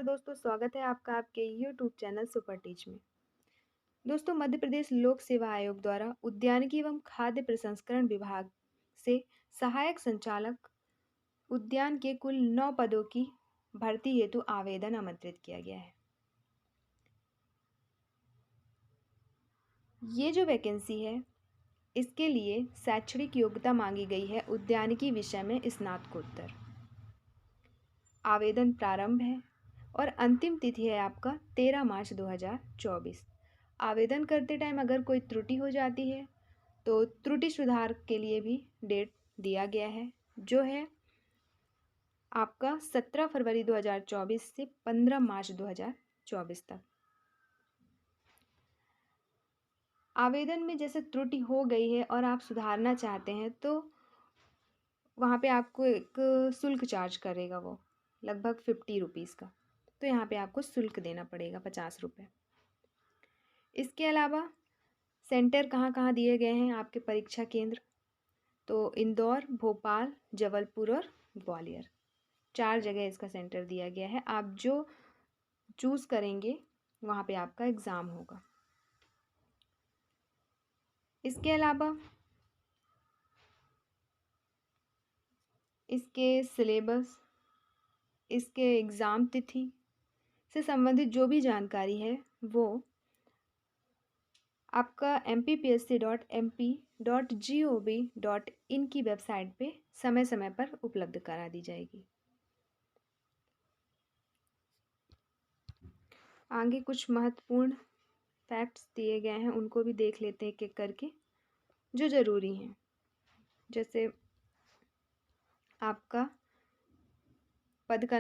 नमस्कार दोस्तों, स्वागत है आपका आपके यूट्यूब चैनल सुपर टीच में। दोस्तों, मध्य प्रदेश लोक सेवा आयोग द्वारा उद्यानिकी एवं खाद्य प्रसंस्करण विभाग से सहायक संचालक उद्यान के कुल 9 पदों की भर्ती हेतु आवेदन आमंत्रित किया गया है। ये जो वैकेंसी है, इसके लिए शैक्षणिक योग्यता मांगी गई है उद्यानिकी विषय में स्नातकोत्तर। आवेदन प्रारंभ है और अंतिम तिथि है आपका 13 मार्च 2024। आवेदन करते टाइम अगर कोई त्रुटि हो जाती है तो त्रुटि सुधार के लिए भी डेट दिया गया है, जो है आपका 17 फरवरी 2024 से 15 मार्च 2024 तक। आवेदन में जैसे त्रुटि हो गई है और आप सुधारना चाहते हैं तो वहाँ पे आपको एक शुल्क चार्ज करेगा, वो लगभग 50 रुपीज़ का। तो यहाँ पे आपको शुल्क देना पड़ेगा 50 रुपये। इसके अलावा सेंटर कहाँ कहाँ दिए गए हैं आपके परीक्षा केंद्र, तो इंदौर, भोपाल, जबलपुर और ग्वालियर, 4 जगह इसका सेंटर दिया गया है। आप जो चूज़ करेंगे वहाँ पे आपका एग्ज़ाम होगा। इसके अलावा इसके सिलेबस, इसके एग्ज़ाम तिथि से संबंधित जो भी जानकारी है वो आपका mpsc.mp.gov.in की वेबसाइट पे समय समय पर उपलब्ध करा दी जाएगी। आगे कुछ महत्वपूर्ण फैक्ट्स दिए गए हैं, उनको भी देख लेते हैं एक एक करके जो ज़रूरी हैं। जैसे आपका पद का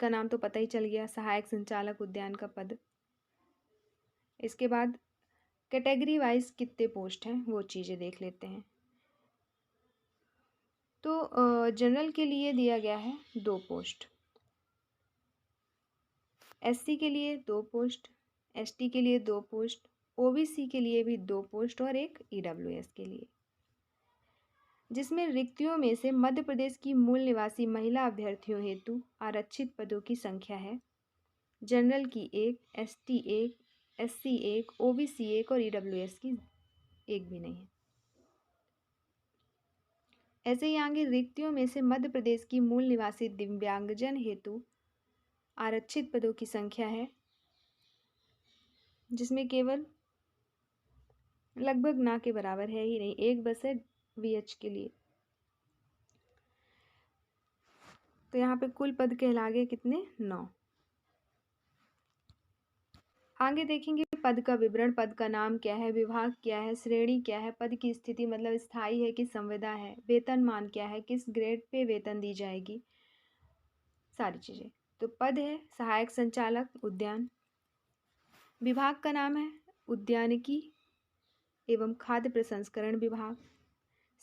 नाम तो पता ही चल गया, सहायक संचालक उद्यान का पद। इसके बाद कैटेगरी वाइज कितने पोस्ट हैं वो चीज़ें देख लेते हैं। तो जनरल के लिए दिया गया है 2 पोस्ट, एससी के लिए 2 पोस्ट, एसटी के लिए 2 पोस्ट, ओबीसी के लिए भी 2 पोस्ट और एक ईडब्ल्यूएस के लिए, जिसमें रिक्तियों में से मध्य प्रदेश की मूल निवासी महिला अभ्यर्थियों हेतु आरक्षित पदों की संख्या है जनरल की 1, एसटी 1, एससी 1, ओबीसी 1 और ईडब्ल्यूएस की 1 भी नहीं है। ऐसे ही आगे रिक्तियों में से मध्य प्रदेश की मूल निवासी दिव्यांगजन हेतु आरक्षित पदों की संख्या है, जिसमें केवल लगभग ना के बराबर है ही नहीं, 1 बस है वीएच के लिए। तो यहाँ पे कुल पद कहलागे कितने, 9। आगे देखेंगे पद का विवरण, पद का नाम क्या है, विभाग क्या है, श्रेणी क्या है, पद की स्थिति मतलब स्थायी है कि संविदा है, वेतनमान क्या है, किस ग्रेड पे वेतन दी जाएगी, सारी चीज़ें। तो पद है सहायक संचालक उद्यान, विभाग का नाम है उद्यानिकी एवं खाद्य प्रसंस्करण विभाग,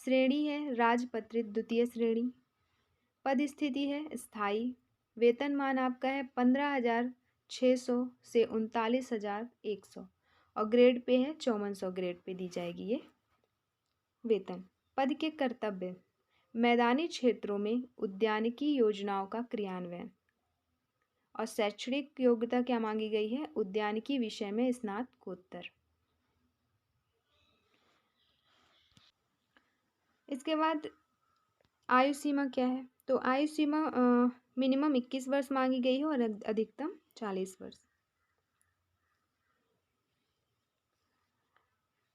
श्रेणी है राजपत्रित द्वितीय श्रेणी, पद स्थिति है स्थायी, वेतनमान आपका है 15,600 से 39,100 और ग्रेड पे है 5400 ग्रेड पे दी जाएगी ये वेतन। पद के कर्तव्य, मैदानी क्षेत्रों में उद्यानिकी योजनाओं का क्रियान्वयन, और शैक्षणिक योग्यता क्या मांगी गई है, उद्यानिकी विषय में स्नातकोत्तर। इसके बाद आयु सीमा क्या है, तो आयु सीमा मिनिमम 21 वर्ष मांगी गई है और अधिकतम 40 वर्ष।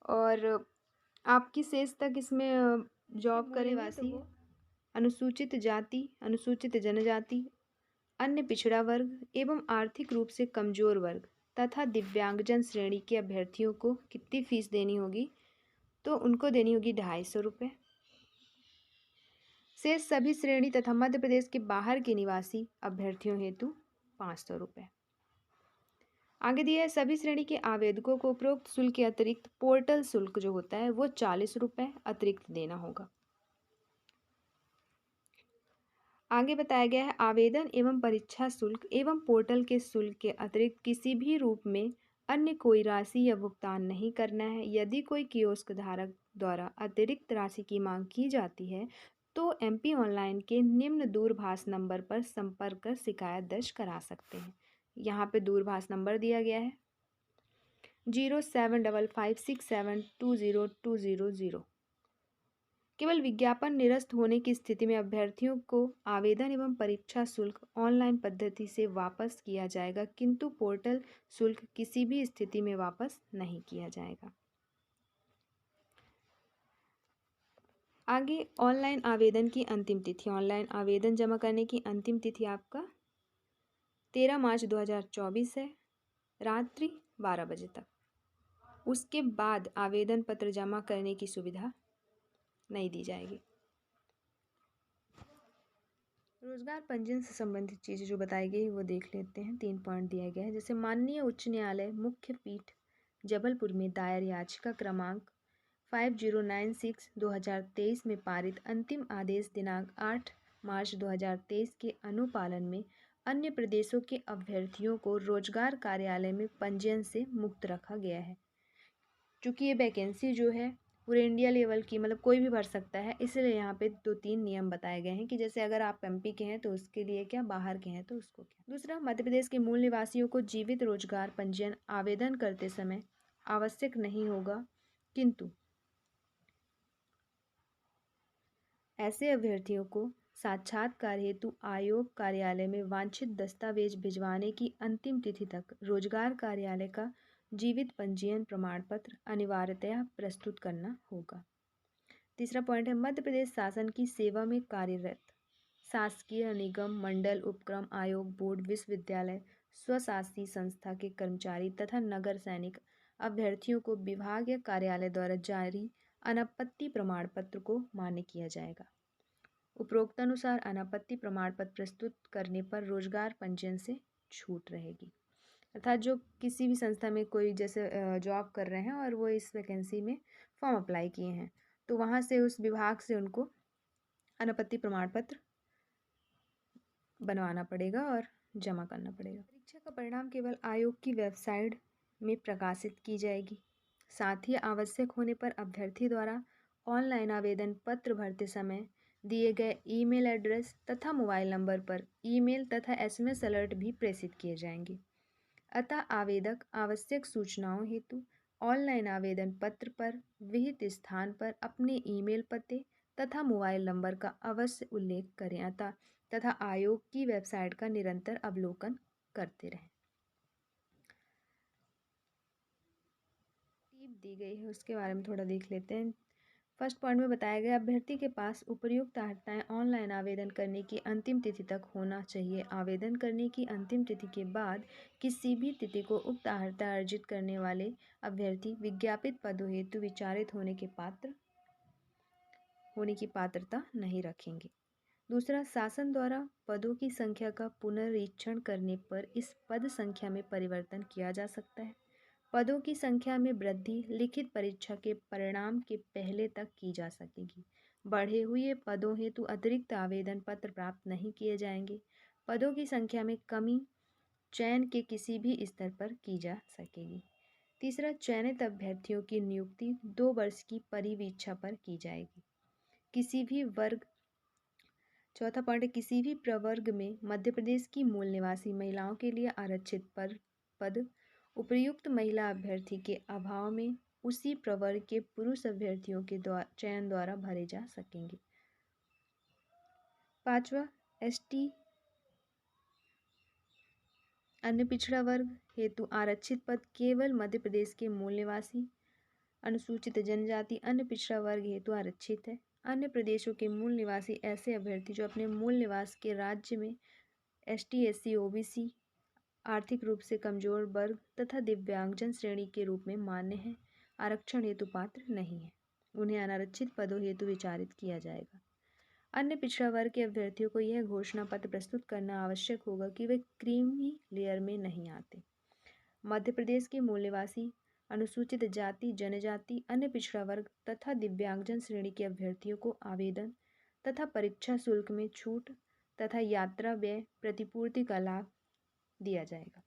और आपकी शेष तक इसमें जॉब करे वासी अनुसूचित जाति, अनुसूचित जनजाति, अन्य पिछड़ा वर्ग एवं आर्थिक रूप से कमजोर वर्ग तथा दिव्यांगजन श्रेणी के अभ्यर्थियों को कितनी फीस देनी होगी, तो उनको देनी होगी 250 रुपये। शेष सभी श्रेणी तथा मध्य प्रदेश के बाहर के निवासी अभ्यर्थियों हेतु 500 रुपये। आगे दिया है सभी श्रेणी के आवेदकों को उपरोक्त शुल्क के अतिरिक्त पोर्टल शुल्क जो होता है वो 40 रुपये अतिरिक्त देना होगा। आगे बताया गया है आवेदन एवं परीक्षा शुल्क एवं पोर्टल के शुल्क के अतिरिक्त किसी भी रूप में अन्य कोई राशि या भुगतान नहीं करना है। यदि कोई कियोस्क धारक द्वारा अतिरिक्त राशि की मांग की जाती है तो एमपी ऑनलाइन के निम्न दूरभाष नंबर पर संपर्क कर शिकायत दर्ज करा सकते हैं। यहाँ पे दूरभाष नंबर दिया गया है 0755672020। केवल विज्ञापन निरस्त होने की स्थिति में अभ्यर्थियों को आवेदन एवं परीक्षा शुल्क ऑनलाइन पद्धति से वापस किया जाएगा, किंतु पोर्टल शुल्क किसी भी स्थिति में वापस नहीं किया जाएगा। आगे ऑनलाइन आवेदन की अंतिम तिथि। ऑनलाइन आवेदन जमा करने की अंतिम तिथि आपका 13 मार्च 2024 है, रात्रि 12 बजे तक। उसके बाद आवेदन पत्र जमा करने की सुविधा नहीं दी जाएगी। रोजगार पंजीयन से संबंधित चीज़ें जो बताई गई वो देख लेते हैं। 3 पॉइंट दिया गया है, जैसे माननीय उच्च न्यायालय मुख्य पीठ जबलपुर में दायर याचिका क्रमांक 5096/2023 में पारित अंतिम आदेश दिनांक 8 मार्च 2023 के अनुपालन में अन्य प्रदेशों के अभ्यर्थियों को रोजगार कार्यालय में पंजीयन से मुक्त रखा गया है। चूँकि ये वैकेंसी जो है पूरे इंडिया लेवल की, मतलब कोई भी भर सकता है, इसलिए यहाँ पे 2-3 नियम बताए गए हैं कि जैसे अगर आप एमपी के हैं तो उसके लिए क्या, बाहर के हैं तो उसको क्या। दूसरा, मध्य प्रदेश के मूल निवासियों को जीवित रोजगार पंजीयन आवेदन करते समय आवश्यक नहीं होगा, किंतु ऐसे अभ्यर्थियों को साक्षात्कार हेतु आयोग कार्यालय में वांछित दस्तावेज भिजवाने की अंतिम तिथि तक रोजगार कार्यालय का जीवित पंजीयन प्रमाण पत्र अनिवार्यतया प्रस्तुत करना होगा। तीसरा पॉइंट है, मध्य प्रदेश शासन की सेवा में कार्यरत शासकीय निगम, मंडल, उपक्रम, आयोग, बोर्ड, विश्वविद्यालय, स्वशासी संस्था के कर्मचारी तथा नगर सैनिक अभ्यर्थियों को विभाग या कार्यालय द्वारा जारी अनापत्ति प्रमाण पत्र को मान्य किया जाएगा। उपरोक्त अनुसार अनापत्ति प्रमाण पत्र प्रस्तुत करने पर रोजगार पंजीयन से छूट रहेगी। अर्थात जो किसी भी संस्था में कोई जैसे जॉब कर रहे हैं और वो इस वैकेंसी में फॉर्म अप्लाई किए हैं, तो वहाँ से उस विभाग से उनको अनापत्ति प्रमाण पत्र बनवाना पड़ेगा और जमा करना पड़ेगा। परीक्षा का परिणाम केवल आयोग की वेबसाइट में प्रकाशित की जाएगी। साथ ही आवश्यक होने पर अभ्यर्थी द्वारा ऑनलाइन आवेदन पत्र भरते समय दिए गए ईमेल एड्रेस तथा मोबाइल नंबर पर ईमेल तथा एसएमएस अलर्ट भी प्रेषित किए जाएंगे। अतः आवेदक आवश्यक सूचनाओं हेतु ऑनलाइन आवेदन पत्र पर विहित स्थान पर अपने ईमेल पते तथा मोबाइल नंबर का अवश्य उल्लेख करें तथा आयोग की वेबसाइट का निरंतर अवलोकन करते रहें। टिप दी गई है उसके बारे में थोड़ा देख लेते हैं। फर्स्ट पॉइंट में बताया गया, अभ्यर्थी के पास उपर्युक्त अर्हताएं ऑनलाइन आवेदन करने की अंतिम तिथि तक होना चाहिए। आवेदन करने की अंतिम तिथि के बाद किसी भी तिथि को उक्त अर्हता अर्जित करने वाले अभ्यर्थी विज्ञापित पदों हेतु विचारित होने की पात्रता नहीं रखेंगे। दूसरा, शासन द्वारा पदों की संख्या का पुनरीक्षण करने पर इस पद संख्या में परिवर्तन किया जा सकता है। पदों की संख्या में वृद्धि लिखित परीक्षा के परिणाम के पहले तक की जा सकेगी। बढ़े हुए पदों हेतु अतिरिक्त आवेदन पत्र प्राप्त नहीं किए जाएंगे। पदों की संख्या में कमी चयन के किसी भी स्तर पर की जा सकेगी। तीसरा, चयनित अभ्यर्थियों की नियुक्ति 2 वर्ष की परिवीक्षा पर की जाएगी। चौथा पॉइंट है, किसी भी प्रवर्ग में मध्य प्रदेश की मूल निवासी महिलाओं के लिए आरक्षित पद उपयुक्त महिला अभ्यर्थी के अभाव में उसी प्रवर्ग के पुरुष अभ्यर्थियों के चयन द्वारा भरे जा सकेंगे। पांचवा, एसटी अन्य पिछड़ा वर्ग हेतु आरक्षित पद केवल मध्य प्रदेश के मूल निवासी अनुसूचित जनजाति अन्य पिछड़ा वर्ग हेतु आरक्षित है। अन्य प्रदेशों के मूल निवासी ऐसे अभ्यर्थी जो अपने मूल निवास के राज्य में एसटी, एससी, ओबीसी, आर्थिक रूप से कमजोर वर्ग तथा दिव्यांगजन श्रेणी के रूप में मान्य हैं, आरक्षण हेतु पात्र नहीं है। उन्हें अनारक्षित पदों हेतु विचारित किया जाएगा। अन्य पिछड़ा वर्ग के अभ्यर्थियों को यह घोषणा पत्र प्रस्तुत करना आवश्यक होगा कि वे क्रीमी लेयर में नहीं आते। मध्य प्रदेश के मूल निवासी अनुसूचित जाति, जनजाति, अन्य पिछड़ा वर्ग तथा दिव्यांगजन श्रेणी के अभ्यर्थियों को आवेदन तथा परीक्षा शुल्क में छूट तथा यात्रा व्यय प्रतिपूर्ति का लाभ दिया जाएगा।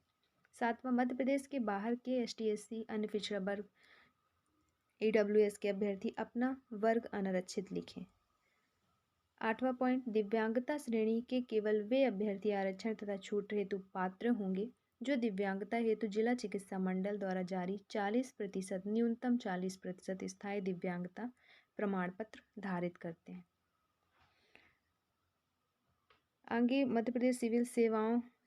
सातवां, मध्य प्रदेश के बाहर के एसटी, एससी, अन्य पिछड़ा वर्ग, ईडब्ल्यूएस के अभ्यर्थी अपना वर्ग अनारक्षित लिखें। 8वां पॉइंट, दिव्यांगता श्रेणी के केवल वे अभ्यर्थी आरक्षण तथा छूट हेतु पात्र होंगे जो दिव्यांगता हेतु जिला चिकित्सा मंडल द्वारा जारी 40% न्यूनतम 40% स्थायी दिव्यांगता प्रमाण पत्र धारित करते हैं। आगे मध्य प्रदेश सिविल सेवाओं